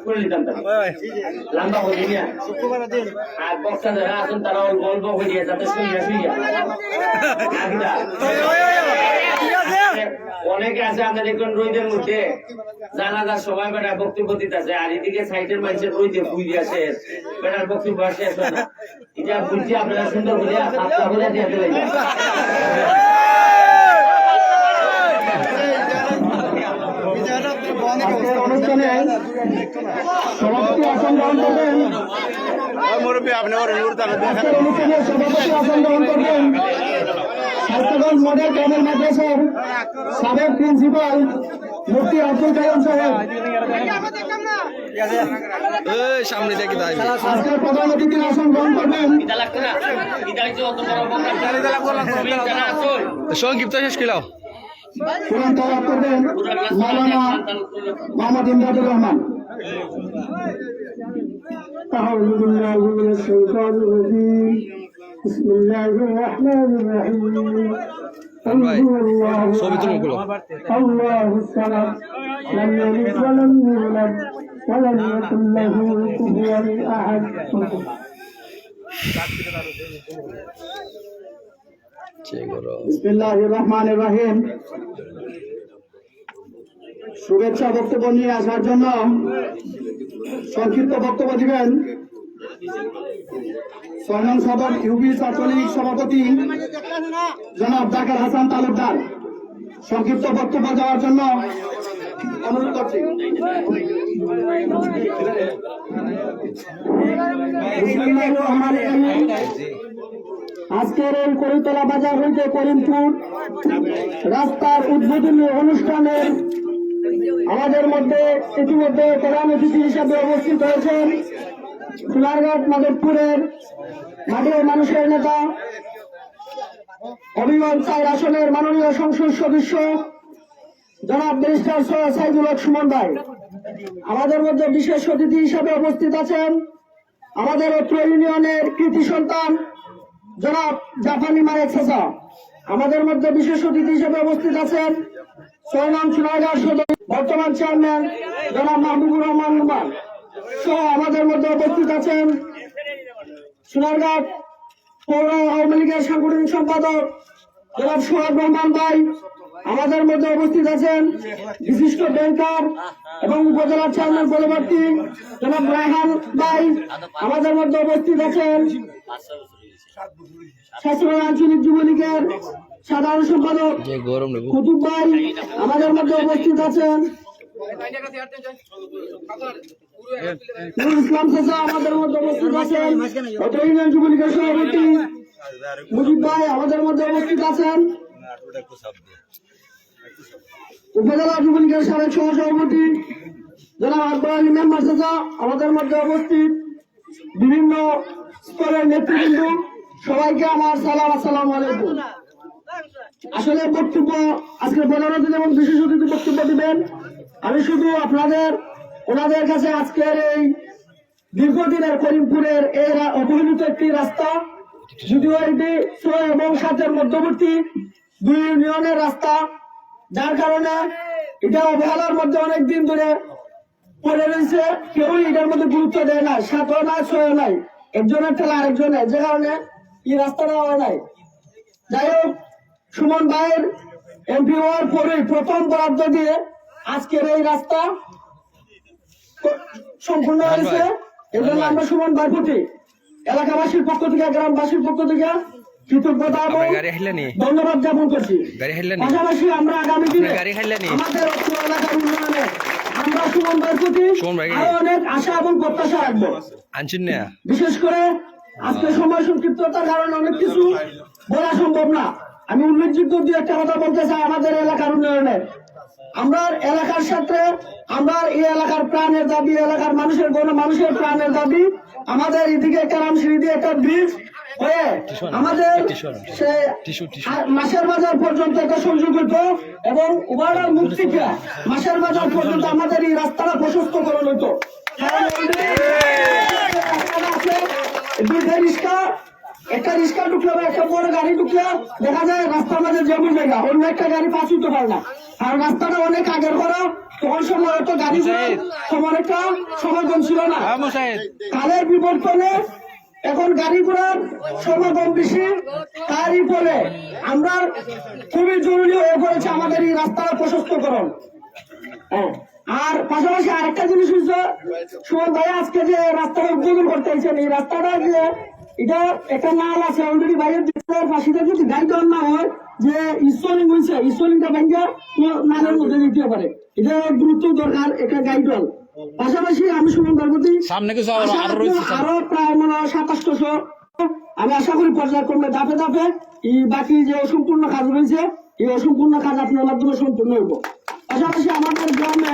করে নিতাম লম্বা হয়ে নিয়ে আর বক্তা যারা আছেন তারা গল্প হয়ে যাতে শুইয়া অনেকে আছে আমরা দেখবেন রোদের মধ্যে জানাজার সময় বেটার বক্তব্য দিতেছে আর এদিকে সাইডের মানুষের রোদে বুঝে আসে বেটার বক্তব্য শেষ হয় না। এটা বুঝছি আপনারা সুন্দর করে হাতটা করে দিয়ে দিলেন। অনুষ্ঠানে সভাপতি আসন গ্রহণ করবেন অনুষ্ঠানের সভাপতি আসন গ্রহণ করবেন স্বাস্থ্যগঞ্জ মডেল গ্রামের মাদ্রাসার সাবেক প্রিন্সিপাল মুফতি আব্দুল কালাম সাহেব। আজকের প্রধান অতিথির আসন গ্রহণ করবেন সংক্ষিপ্ত শেষ কিলাও কোরআন তেলাওয়াত করবেন মাওলানা মোহাম্মদ ইমদাদুর রহমান। أعوذ بالله من الشيطان الرجيم بسم الله الرحمن الرحيم الله الصمد لم يلد ولم يولد ولم يكن له كفوا أحد বিসমিল্লাহির রহমানির রহিম। শুভেচ্ছা বক্তব্য নিয়ে আসার জন্য সংক্ষিপ্ত বক্তব্য দিবেন ৬ নং সদর ইউপি ছাত্রলীগ সভাপতি জনাব জাকের হাসান তালুকদার। সংক্ষিপ্ত বক্তব্য দেওয়ার জন্য অনুরোধ করছি। বিসমিল্লাহির রহমানির রহিম। আজকের এই করিতলা বাজার হইতে করিমপুর রাস্তার উদ্বোধনী অনুষ্ঠানের আমাদের মধ্যে ইতিমধ্যে প্রধান অতিথি হিসাবে উপস্থিত হয়েছেন সোনারঘাট মাধবপুরের মাটির মানুষের নেতা হবিগঞ্জ ৪ আসনের মাননীয় সংসদ সদস্য জনাব ব্যারিস্টার সৈয়দ সাইদুল হক সুমন ভাই। আমাদের মধ্যে বিশেষ অতিথি হিসাবে উপস্থিত আছেন আমাদের অত্র ইউনিয়নের কৃতি সন্তান জনাব জাপানি মায়ের চাচা। আমাদের মধ্যে বিশেষ অতিথি হিসেবে উপস্থিত আছেন ৬ নং সোনারঘাট সদর বর্তমান চেয়ারম্যান জনাব মাহবুবুর রহমান রুমান সহ আমাদের মধ্যে উপস্থিত আছেন সোনারঘাট পৌর আওয়ামী লীগের সাংগঠনিক সম্পাদক জনাব সোহাগ রহমান ভাই। আমাদের মধ্যে উপস্থিত আছেন বিশিষ্ট ব্যাংকার এবং উপজেলা চেয়ারম্যান পরবর্তী জনাব রায়হান ভাই। আমাদের মধ্যে উপস্থিত আছেন শাসনের আঞ্চলিক যুবলীগের সাধারণ সম্পাদক কুতুব ভাই। আমাদের মধ্যে উপস্থিত আছেন নুরুল ইসলাম চাচা। আমাদের মধ্যে উপস্থিত আছেন ইউনিয়ন যুবলীগের সভাপতি মুজিব ভাই। আমাদের মধ্যে উপস্থিত আছেন উপজেলা যুবলীগের সাবেক সহসভাপতি জনাব আকবর আলী মেম্বার চাচা। আমাদের মধ্যে উপস্থিত বিভিন্ন স্তরের নেতৃবৃন্দ, সবাইকে আমার সালাম, আসসালামু আলাইকুম। আসলে বক্তব্য আজকে 15 দিন এবং বিশেষ অতিথি বক্তব্য দিবেন। আমি শুধু ওনাদের কাছে আজকের এই দীর্ঘদিনের করিমপুরের এই অবহেলিত একটি রাস্তা, যদিও এটি ৬ এবং ৭-এর মধ্যবর্তী 2 ইউনিয়নের রাস্তা, যার কারণে এটা অবহেলার মধ্যে অনেক দিন ধরে পড়ে রয়েছে। কেউই এটার মধ্যে গুরুত্ব দেয় না, ৭ও নাই ৬ও নাই, একজনের ঠেলা আরেকজনের, যে কারণে এই রাস্তাটা হওয়া নাই। যাই হোক, সুমন ভাইয়ের এমপি হওয়ার পরেই প্রথম বরাদ্দ দিয়ে আজকের এই রাস্তা সম্পূর্ণ হয়েছে। এই জন্য আমরা সুমন ভাইয়ের প্রতি এলাকাবাসীর পক্ষ থেকে, গ্রামবাসীর পক্ষ থেকে কৃতজ্ঞতা এবং ধন্যবাদ জ্ঞাপন করছি। পাশাপাশি আমরা আগামী দিনে আমাদের এলাকার উন্নয়নে আমরা সুমন ভাইয়ের প্রতি আরো অনেক আশা এবং প্রত্যাশা রাখবো। বিশেষ করে আজকে সময় সংক্ষিপ্ততার কারণে অনেক কিছু বলা সম্ভব না। আমি উল্লেখযোগ্য দু একটা কথা বলতে চাই আমাদের এলাকার উন্নয়নে। আমরা এলাকার সাথে আমরা এই এলাকার প্রাণের দাবি, এলাকার মানুষের মানুষের প্রাণের দাবি আমাদের এদিকে কারামশিরি দিয়ে একটা ব্রিজ হয়ে আমাদের মাসের বাজার পর্যন্ত একটা সংযোগ হইতো এবং উবাড়ার মুখ থেকে মাসের বাজার পর্যন্ত আমাদের এই রাস্তাটা প্রশস্ত করানো হইতো। একটা রিক্সা ঢুকলে বা একটা বড় গাড়ি ঢুকলে দেখা যায় রাস্তার মাঝে যেমন জায়গা অন্য একটা গাড়ি পাস হইতে পারে না। আর রাস্তাটা অনেক আগের করা, তখন সময় তো গাড়ি সময় একটা সমাগম ছিল না। কালের বিবর্তনে এখন গাড়ি ঘোড়ার সমাগম বেশি, তারই ফলে আমরা খুবই জরুরি হয়ে পড়েছে আমাদের এই রাস্তাটা প্রশস্তকরণ। হ্যাঁ, আর পাশাপাশি আরেকটা জিনিস হচ্ছে, সুমন ভাই আজকে যে রাস্তাটা উদ্বোধন করতে চাইছেন, এই রাস্তাটা যে এটা একটা নাল আছে অলরেডি, বাইরের দিকের পাশে যদি গাড়ি দেওয়ার না হয় যে স্টোলিং হয়েছে, স্টোলিংটা ভেঙে নালের মধ্যে দিতে পারে, এটা দ্রুত দরকার একটা গাইডল। পাশাপাশি আমি সুমন ভাইয়ের প্রতি সামনে কিছু আরো প্রায় মনে হয় 2700, আমি আশা করি পর্যায়ক্রমে ধাপে ধাপে এই বাকি যে অসম্পূর্ণ কাজ রয়েছে, এই অসম্পূর্ণ কাজ আপনার মাধ্যমে সম্পূর্ণ হইব। পাশাপাশি আমাদের গ্রামে